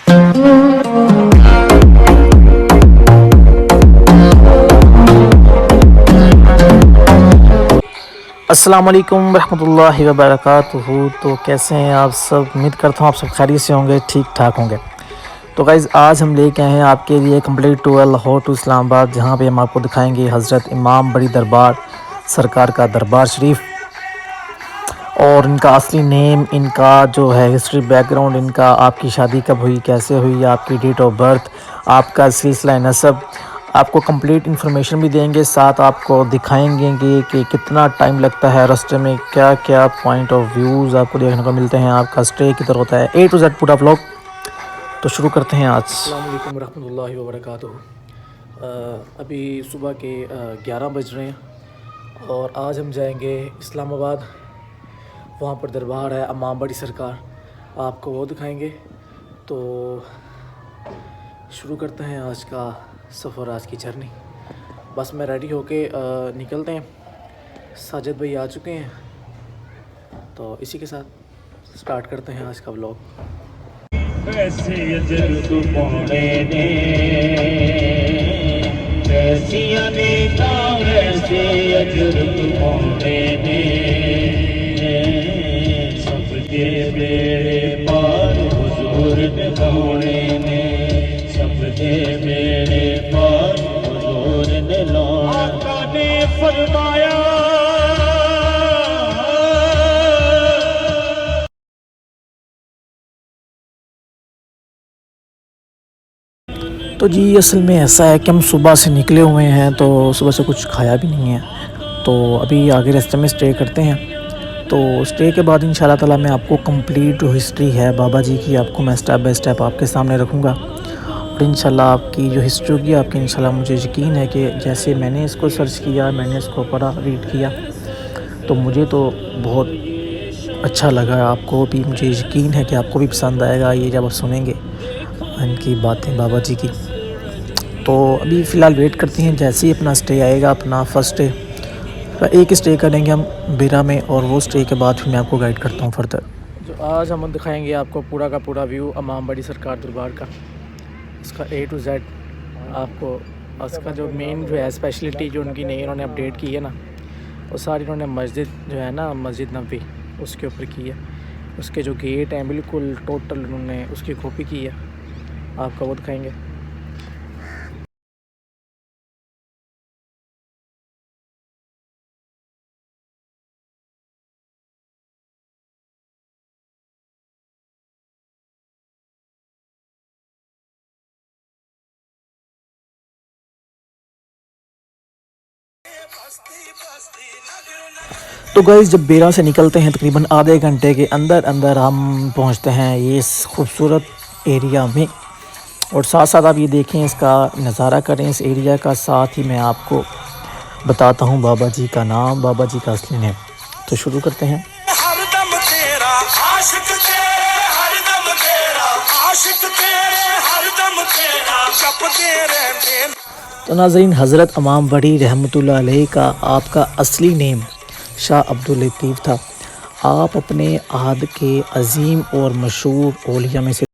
अस्सलाम वालेकुम रहमतुल्लाहि व बरकातुहू। तो कैसे हैं आप सब? उम्मीद करता हूँ आप सब खैरियत से होंगे, ठीक ठाक होंगे। तो गाइज़ आज हम लेके आए हैं आपके लिए complete tour Lahore to Islamabad, जहाँ पे हम आपको दिखाएंगे हज़रत इमाम बड़ी दरबार सरकार का दरबार शरीफ और इनका असली नेम, इनका जो है हिस्ट्री बैकग्राउंड, इनका आपकी शादी कब हुई, कैसे हुई, आपकी डेट ऑफ बर्थ, आपका सिलसिला नसब, आपको कंप्लीट इन्फॉर्मेशन भी देंगे। साथ आपको दिखाएंगे कि कितना टाइम लगता है रास्ते में, क्या क्या पॉइंट ऑफ व्यूज़ आपको देखने को मिलते हैं, आपका स्टे किधर होता है, A to Z पूरा व्लॉग। तो शुरू करते हैं आज। अस्सलाम वालेकुम रहमतुल्लाहि व बरकातुहू। अभी सुबह के 11 बज रहे हैं और आज हम जाएंगे इस्लामाबाद। वहाँ पर दरबार है इमाम बड़ी सरकार, आपको वो दिखाएंगे। तो शुरू करते हैं आज का सफ़र, आज की जर्नी। बस मैं रेडी होके निकलते हैं। साजिद भाई आ चुके हैं, तो इसी के साथ स्टार्ट करते हैं आज का व्लॉग। तो जी असल में ऐसा है कि हम सुबह से निकले हुए हैं, तो सुबह से कुछ खाया भी नहीं है। तो अभी आगे रास्ते में स्टे करते हैं। तो स्टे के बाद इंशाल्लाह ताला मैं आपको कंप्लीट जो हिस्ट्री है बाबा जी की, आपको मैं स्टेप बाय स्टेप आपके सामने रखूँगा। और इंशाल्लाह आपकी जो हिस्ट्री होगी आपकी, इंशाल्लाह मुझे यकीन है कि जैसे मैंने इसको सर्च किया, मैंने इसको पढ़ा, रीड किया, तो मुझे तो बहुत अच्छा लगा। आपको भी मुझे यकीन है कि आपको भी पसंद आएगा ये जब आप सुनेंगे इनकी बातें बाबा जी की। तो अभी फ़िलहाल वेट करते हैं, जैसे ही अपना स्टे आएगा, अपना फ़र्स्ट स्टे, एक स्टे करेंगे हम बिरा में, और वो स्टे के बाद फिर मैं आपको गाइड करता हूँ फर्दर। जो आज हम दिखाएंगे आपको पूरा का पूरा व्यू इमाम बड़ी सरकार दरबार का, इसका A to Z आपको। उसका जो मेन जो है स्पेशलिटी जो उनकी नई इन्होंने अपडेट की है ना, वो सारी इन्होंने मस्जिद जो है ना, मस्जिद नबी, उसके ऊपर की है। उसके जो गेट हैं बिल्कुल टोटल उन्होंने उसकी कॉपी की है, आपको वो दिखाएंगे। तो गाइस जब बेरा से निकलते हैं तकरीबन आधे घंटे के अंदर अंदर हम पहुंचते हैं ये इस खूबसूरत एरिया में। और साथ साथ आप ये देखें, इसका नज़ारा करें इस एरिया का, साथ ही मैं आपको बताता हूँ बाबा जी का नाम, बाबा जी का असली नेम। तो शुरू करते हैं। तो नाज़रीन, हज़रत इमाम बड़ी रहमतुल्लाह अलैह का आपका असली नेम शाह अब्दुल लतीफ़ था। आप अपने आहद के अजीम और मशहूर औलिया में से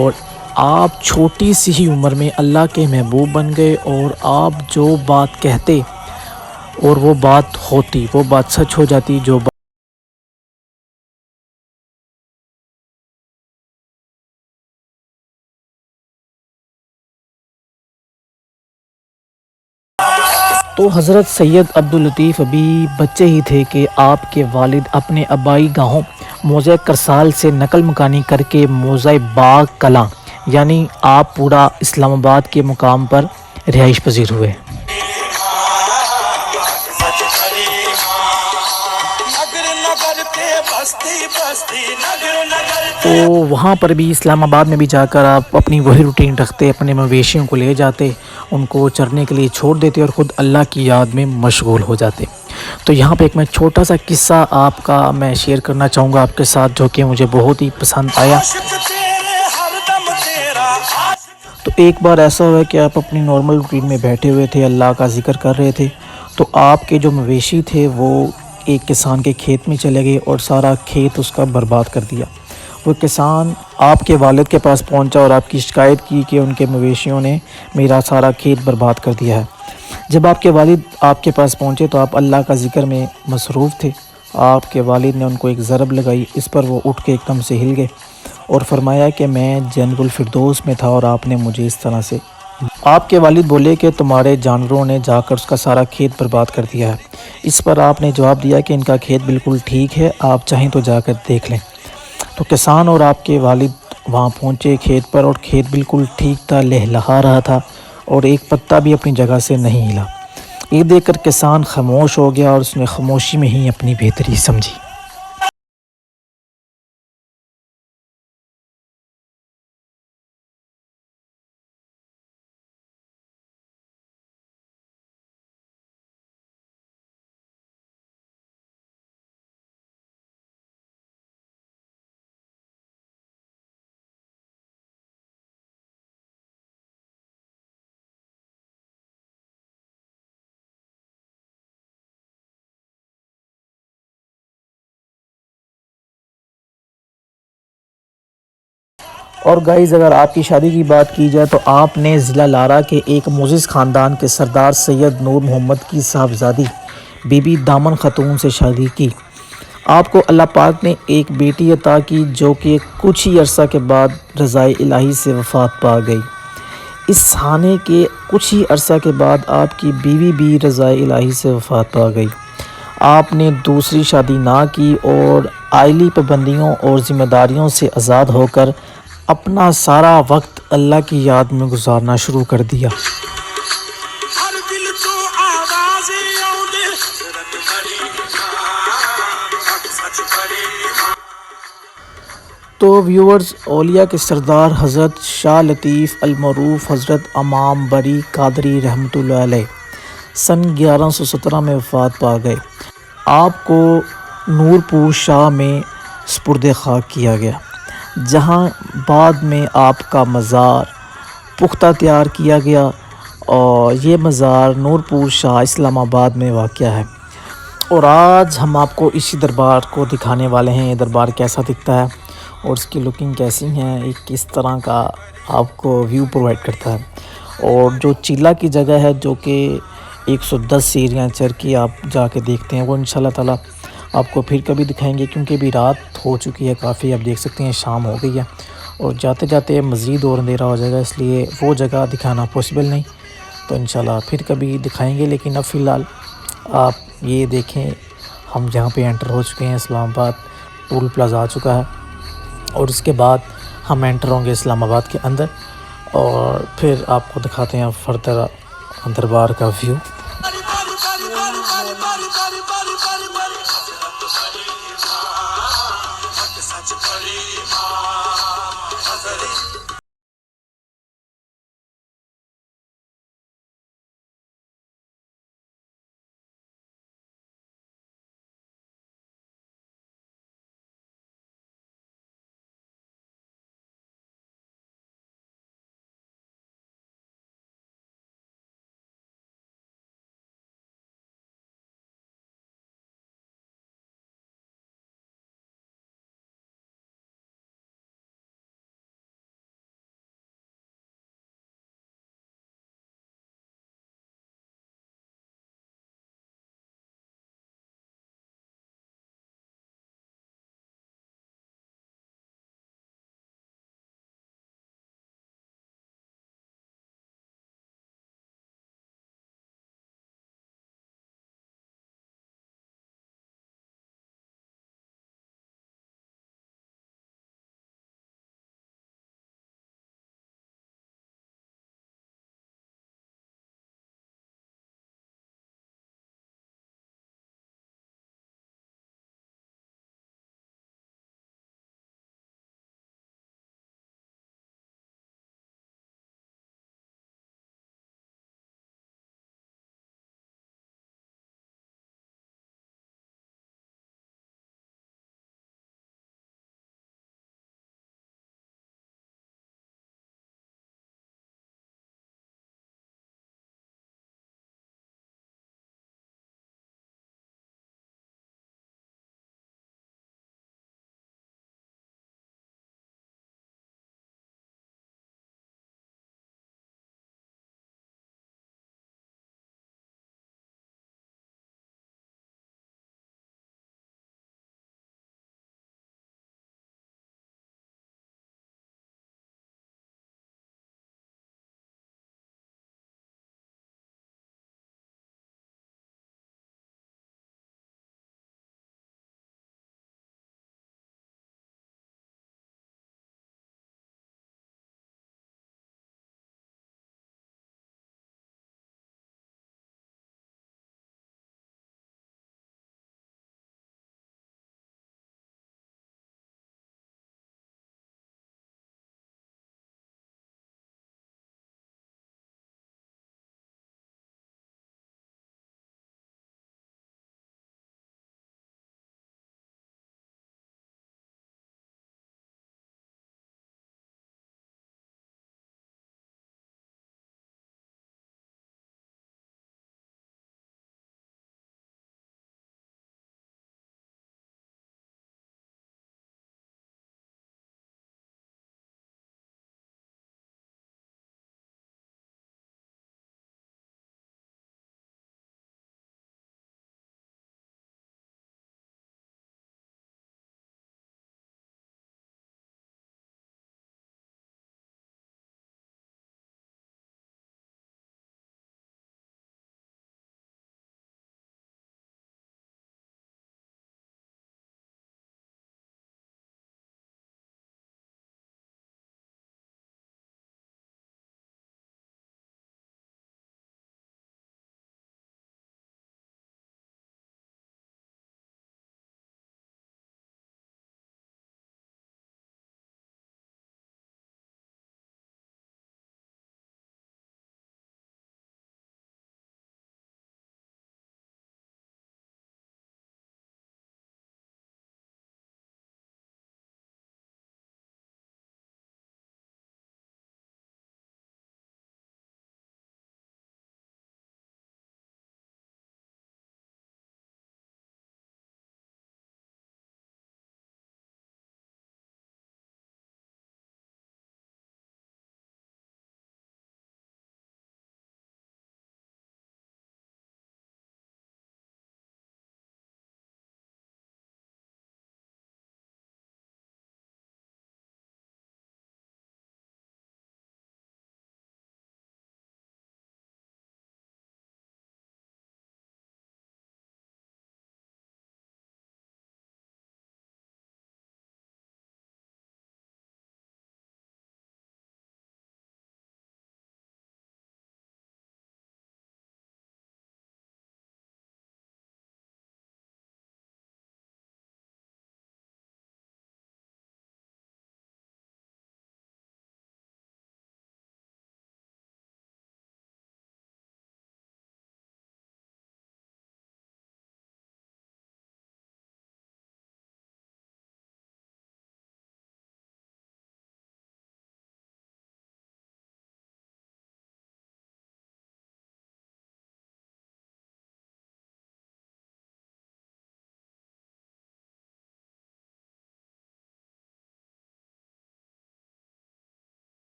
और आप छोटी सी ही उम्र में अल्लाह के महबूब बन गए और आप जो बात कहते और वो बात होती, वो बात सच हो जाती। जो तो हज़रत सैयद अब्दुल लतीफ़ अभी बच्चे ही थे कि आपके वालिद अपने आबाई गाँव मौज़ा करसाल से नकल मकानी करके मौज़ा बाग कलां यानी आप पूरा इस्लामाबाद के मुकाम पर रिहाइश पजीर हुए। तो वहाँ पर भी इस्लामाबाद में भी जाकर आप अपनी वही रूटीन रखते, अपने मवेशियों को ले जाते, उनको चरने के लिए छोड़ देते और ख़ुद अल्लाह की याद में मशगूल हो जाते। तो यहाँ पे एक मैं छोटा सा किस्सा आपका मैं शेयर करना चाहूँगा आपके साथ, जो कि मुझे बहुत ही पसंद आया। तो एक बार ऐसा हुआ कि आप अपनी नॉर्मल रूटीन में बैठे हुए थे, अल्लाह का ज़िक्र कर रहे थे, तो आपके जो मवेशी थे वो एक किसान के खेत में चले गए और सारा खेत उसका बर्बाद कर दिया। वो किसान आपके वालिद के पास पहुंचा और आपकी शिकायत की कि उनके मवेशियों ने मेरा सारा खेत बर्बाद कर दिया है। जब आपके वालिद आपके पास पहुंचे तो आप अल्लाह का ज़िक्र में मसरूफ़ थे। आपके वालिद ने उनको एक ज़रब लगाई, इस पर वो उठ के एकदम से हिल गए और फरमाया कि मैं जन्नतुल फिरदौस में था और आपने मुझे इस तरह से। आपके वालिद बोले कि तुम्हारे जानवरों ने जाकर उसका सारा खेत बर्बाद कर दिया है। इस पर आपने जवाब दिया कि इनका खेत बिल्कुल ठीक है, आप चाहें तो जाकर देख लें। तो किसान और आपके वालिद वहाँ पहुँचे खेत पर और खेत बिल्कुल ठीक था, लहलहा रहा था और एक पत्ता भी अपनी जगह से नहीं हिला। ये देखकर किसान खामोश हो गया और उसने खामोशी में ही अपनी बेहतरी समझी। और गाइज़ अगर आपकी शादी की बात की जाए तो आपने ज़िला लारा के एक मोअज़्ज़ज़ ख़ानदान के सरदार सैयद नूर मोहम्मद की साहबज़ादी बीबी दामन ख़ातून से शादी की। आपको अल्लाह पाक ने एक बेटी अता की जो कि कुछ ही अरसा के बाद रज़ाए इलाही से वफ़ात पा गई। इस हाने के कुछ ही अरसा के बाद आपकी बीवी भी रज़ाए इलाही से वफ़ात पा गई। आपने दूसरी शादी ना की और आइली पाबंदियों और ज़िम्मेदारियों से आज़ाद होकर अपना सारा वक्त अल्लाह की याद में गुजारना शुरू कर दिया। तो व्यूअर्स, औलिया के सरदार हज़रत शाह लतीफ़ अल-मरूफ़ हज़रत इमाम बरी कादरी रहमतुल्लाह अलैह सन 1117 में वफ़ात पा गए। आपको नूरपुर शाह में सुपुर्द खाक किया गया, जहाँ बाद में आपका मज़ार पुख्ता तैयार किया गया और ये मज़ार नूरपुर शाह इस्लामाबाद में वाक़या है। और आज हम आपको इसी दरबार को दिखाने वाले हैं। ये दरबार कैसा दिखता है और इसकी लुकिंग कैसी है, एक किस तरह का आपको व्यू प्रोवाइड करता है। और जो चीला की जगह है जो कि 110 सीढ़ियाँ चढ़ के आप जाके देखते हैं, वो इंशाल्लाह ताला आपको फिर कभी दिखाएंगे, क्योंकि अभी रात हो चुकी है काफ़ी, आप देख सकते हैं शाम हो गई है और जाते जाते मज़ीद और अंधेरा हो जाएगा, इसलिए वो जगह दिखाना पॉसिबल नहीं। तो इंशाल्लाह फिर कभी दिखाएंगे, लेकिन अब फ़िलहाल आप ये देखें, हम जहाँ पे एंटर हो चुके हैं इस्लामाबाद टोल प्लाज़ा आ चुका है और इसके बाद हम एंटर होंगे इस्लामाबाद के अंदर और फिर आपको दिखाते हैं फर्दर दरबार का व्यू।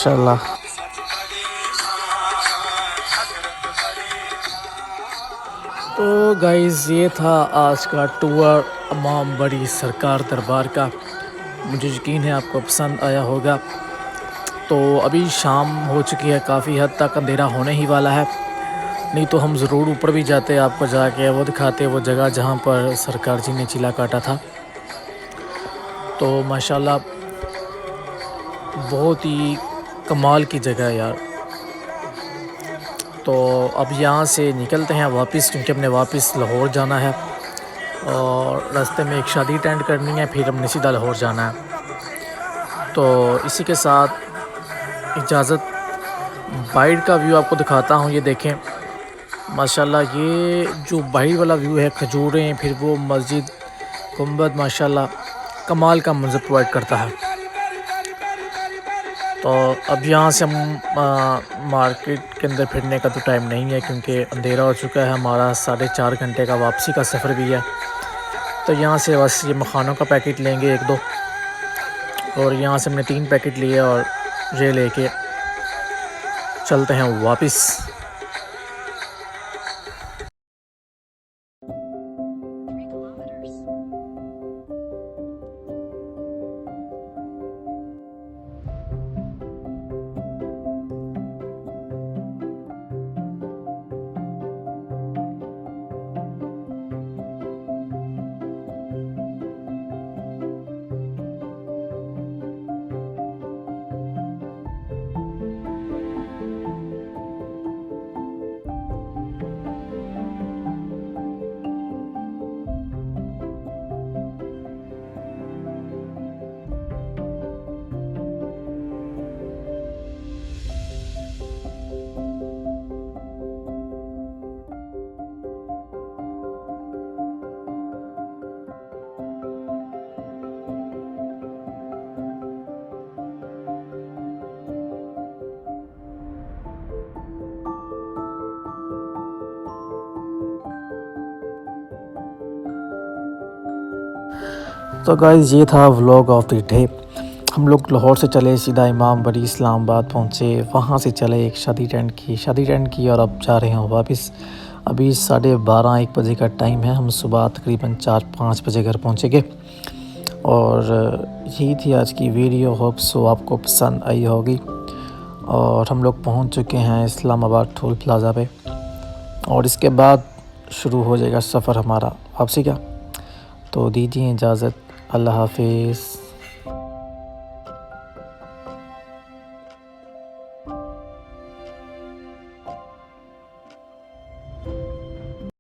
माशाल्लाह। तो गाइज़ ये था आज का टूर इमाम बड़ी सरकार दरबार का। मुझे यकीन है आपको पसंद आया होगा। तो अभी शाम हो चुकी है, काफ़ी हद तक अंधेरा होने ही वाला है, नहीं तो हम ज़रूर ऊपर भी जाते, आपको जाके वो दिखाते वो जगह जहाँ पर सरकार जी ने चीला काटा था। तो माशाल्लाह बहुत ही कमाल की जगह है यार। तो अब यहाँ से निकलते हैं वापस, क्योंकि हमने वापस लाहौर जाना है और रास्ते में एक शादी अटेंड करनी है, फिर हमने सीधा लाहौर जाना है। तो इसी के साथ इजाज़त। बाहर का व्यू आपको दिखाता हूँ, ये देखें माशाल्लाह। ये जो बाहर वाला व्यू है, खजूरें, फिर वो मस्जिद, गुंबद, माशाल्लाह कमाल का मंजर प्रोवाइड करता है। तो अब यहाँ से हम मार्केट के अंदर फिरने का तो टाइम नहीं है, क्योंकि अंधेरा हो चुका है। हमारा 4.5 घंटे का वापसी का सफ़र भी है। तो यहाँ से बस ये मखानों का पैकेट लेंगे 1-2, और यहाँ से हमने 3 पैकेट लिए और ये लेके चलते हैं वापस। तो गाइज़ ये था व्लॉग ऑफ द डे। हम लोग लाहौर से चले सीधा इमाम बड़ी इस्लामाबाद पहुँचे, वहाँ से चले एक शादी अटेंड की और अब जा रहे हैं वापस। अभी 12:30-1 बजे का टाइम है, हम सुबह तकरीबन 4-5 बजे घर पहुँचेंगे। और यही थी आज की वीडियो, होप सो आपको पसंद आई होगी। और हम लोग पहुँच चुके हैं इस्लामाबाद टोल प्लाज़ा पे, और इसके बाद शुरू हो जाएगा सफ़र हमारा वापसी का। तो दीजिए इजाज़त, अल्लाह हाफिज़।